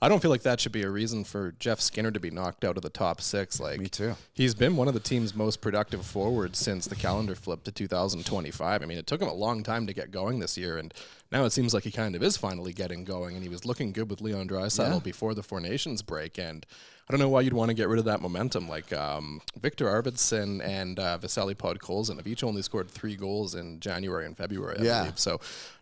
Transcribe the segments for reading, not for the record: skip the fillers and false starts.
I don't feel like that should be a reason for Jeff Skinner to be knocked out of the top 6. Like, me too. He's been one of the team's most productive forwards since the calendar flipped to 2025. I mean, it took him a long time to get going this year, and now it seems like he kind of is finally getting going, and he was looking good with Leon Draisaitl before the Four Nations break, and I don't know why you'd want to get rid of that momentum. Like, Victor Arvidsson and Vasily Podkolzin have each only scored 3 goals in January and February, I believe. So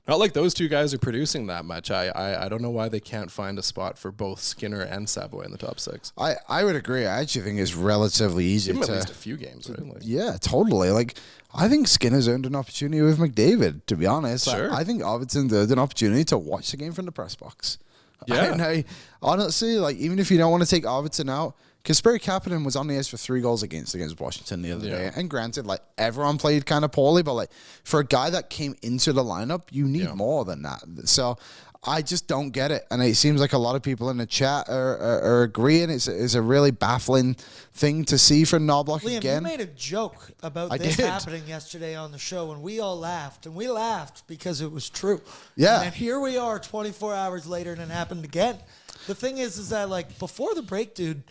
not like those two guys are producing that much. I don't know why they can't find a spot for both Skinner and Savoy in the top 6. I would agree. I actually think it's relatively easy Give him to... at least a few games, right? Like, yeah, totally. Like, I think Skinner's earned an opportunity with McDavid, to be honest. Sure. I think Arvidsson's earned an opportunity to watch the game from the press box. Yeah. And I honestly, like, even if you don't want to take Arvidsson out, Kasperi Kapanen was on the ice for 3 goals against Washington the other day. And granted, like, everyone played kind of poorly, but, like, for a guy that came into the lineup, you need more than that. So I just don't get it. And it seems like a lot of people in the chat are agreeing. It's a really baffling thing to see for Knoblauch Liam, again. you made a joke about this happening yesterday on the show, and we all laughed. And we laughed because it was true. Yeah. And here we are 24 hours later, and it happened again. The thing is that, like, before the break, dude,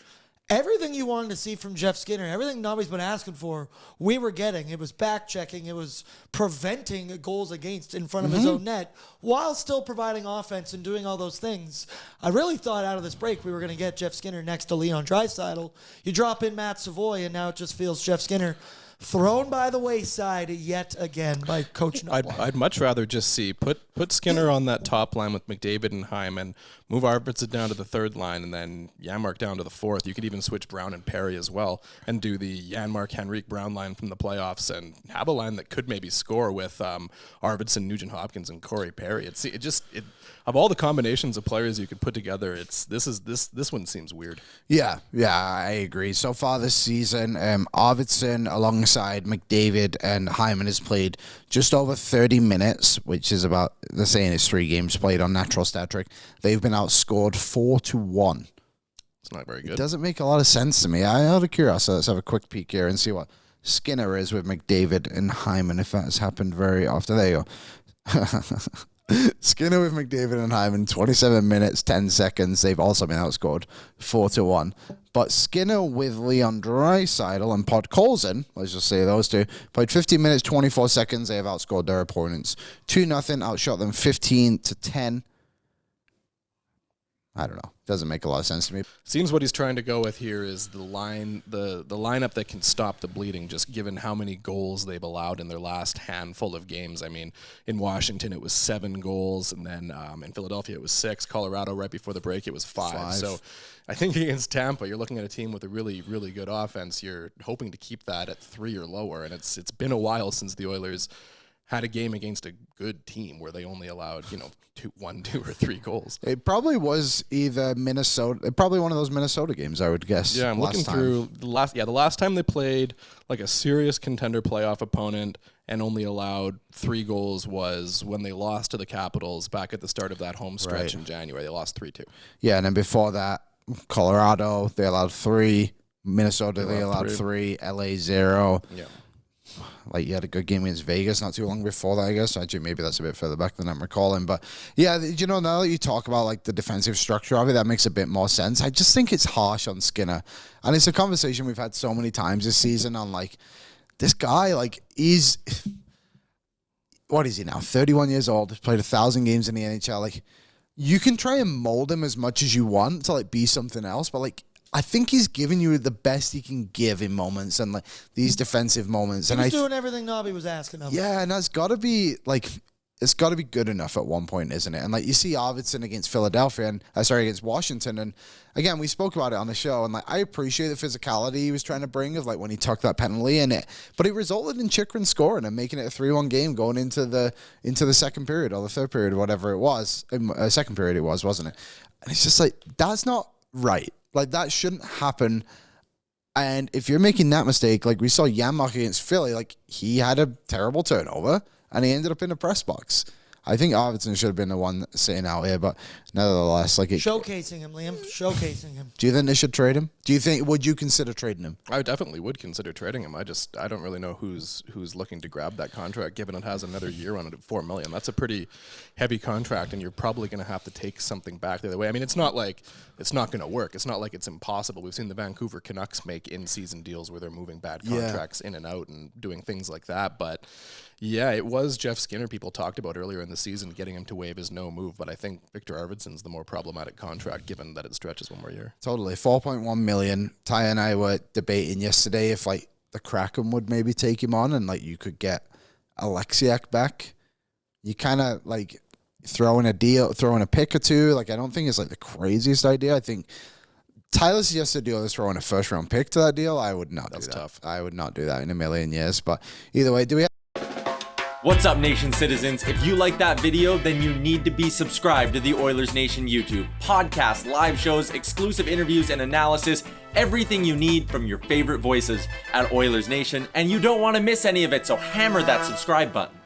everything you wanted to see from Jeff Skinner, everything Nobby's been asking for, we were getting. It was back-checking. It was preventing goals against in front of his own net while still providing offense and doing all those things. I really thought out of this break we were going to get Jeff Skinner next to Leon Draisaitl. You drop in Matt Savoy, and now it just feels Jeff Skinner thrown by the wayside yet again by Coach Knoblauch. I'd much rather just see put Skinner on that top line with McDavid and Hyman, move Arvidsson down to the 3rd line, and then Janmark down to the 4th. You could even switch Brown and Perry as well, and do the Janmark Henrique Brown line from the playoffs, and have a line that could maybe score with Arvidsson, Nugent-Hopkins, and Corey Perry. Of all the combinations of players you could put together, this one seems weird. Yeah, I agree. So far this season, Arvidsson alongside McDavid and Hyman has played just over 30 minutes, which is about, they're saying it's 3 games played on natural stat trick. They've been outscored 4-1. It's not very good. It doesn't make a lot of sense to me. Out of curiosity, let's have a quick peek here and see what Skinner is with McDavid and Hyman, if that has happened very often. There you go. Skinner with McDavid and Hyman, 27 minutes, 10 seconds. They've also been outscored 4-1. But Skinner with Leon Draisaitl and Podkolzin, let's just say those two, played 15 minutes, 24 seconds. They have outscored their opponents 2-0, outshot them 15-10. I don't know. Doesn't make a lot of sense to me. Seems what he's trying to go with here is the lineup that can stop the bleeding, just given how many goals they've allowed in their last handful of games. I mean, in Washington it was 7 goals, and then in Philadelphia it was 6. Colorado right before the break it was 5. So I think against Tampa you're looking at a team with a really, really good offense. You're hoping to keep that at 3 or lower, and it's been a while since the Oilers had a game against a good team where they only allowed, 1, 2, or 3 goals. It probably was either Minnesota, probably one of those Minnesota games, I would guess. Yeah, I'm looking through the last time they played like a serious contender playoff opponent and only allowed 3 goals was when they lost to the Capitals back at the start of that home stretch in January. They lost 3-2. Yeah, and then before that, Colorado, they allowed 3. Minnesota, they allowed 3. LA 0. Yeah. Like, you had a good game against Vegas not too long before that, I guess. Actually, maybe that's a bit further back than I'm recalling. But, yeah, now that you talk about, like, the defensive structure of it, that makes a bit more sense. I just think it's harsh on Skinner. And it's a conversation we've had so many times this season on, like, this guy, like, he's... What is he now? 31 years old. He's played 1,000 games in the NHL. Like, you can try and mold him as much as you want to, like, be something else. But, like, I think he's giving you the best he can give in moments and, like, these defensive moments. He's doing everything Nobby was asking of him. Yeah, and that's got to be, like, it's got to be good enough at one point, isn't it? And, like, you see Arvidsson against Philadelphia and, against Washington. And, again, we spoke about it on the show. And, like, I appreciate the physicality he was trying to bring of, like, when he took that penalty in it. But it resulted in Chychrun scoring and making it a 3-1 game going into the second period or the third period or whatever it was. Second period it was, wasn't it? And it's just like, that's not right. Like, that shouldn't happen. And if you're making that mistake, like we saw Janmark against Philly, like, he had a terrible turnover and he ended up in the press box. I think Arvidsson should have been the one sitting out here, but nevertheless, like showcasing him, Liam, showcasing him. Do you think they should trade him? Would you consider trading him? I definitely would consider trading him. I don't really know who's looking to grab that contract, given it has another year on it at $4 million. That's a pretty heavy contract, and you're probably going to have to take something back the other way. I mean, it's not like it's not going to work. It's not like it's impossible. We've seen the Vancouver Canucks make in-season deals where they're moving bad contracts in and out and doing things like that. But yeah, it was Jeff Skinner people talked about earlier in the season, getting him to waive his no move. But I think Victor Arvidsson's the more problematic contract, given that it stretches one more year. Totally. $4.1 million. Ty and I were debating yesterday if like the Kraken would maybe take him on and like you could get Alexiak back. You kind of like throw in a pick or two. Like, I don't think it's like the craziest idea. I think Tyler suggested a deal is throwing a first round pick to that deal. I would not do that. That's tough. I would not do that in a million years. But either way, do we have What's up, Nation citizens? If you like that video, then you need to be subscribed to the Oilers Nation YouTube. Podcasts, live shows, exclusive interviews, and analysis. Everything you need from your favorite voices at Oilers Nation. And you don't want to miss any of it, so hammer that subscribe button.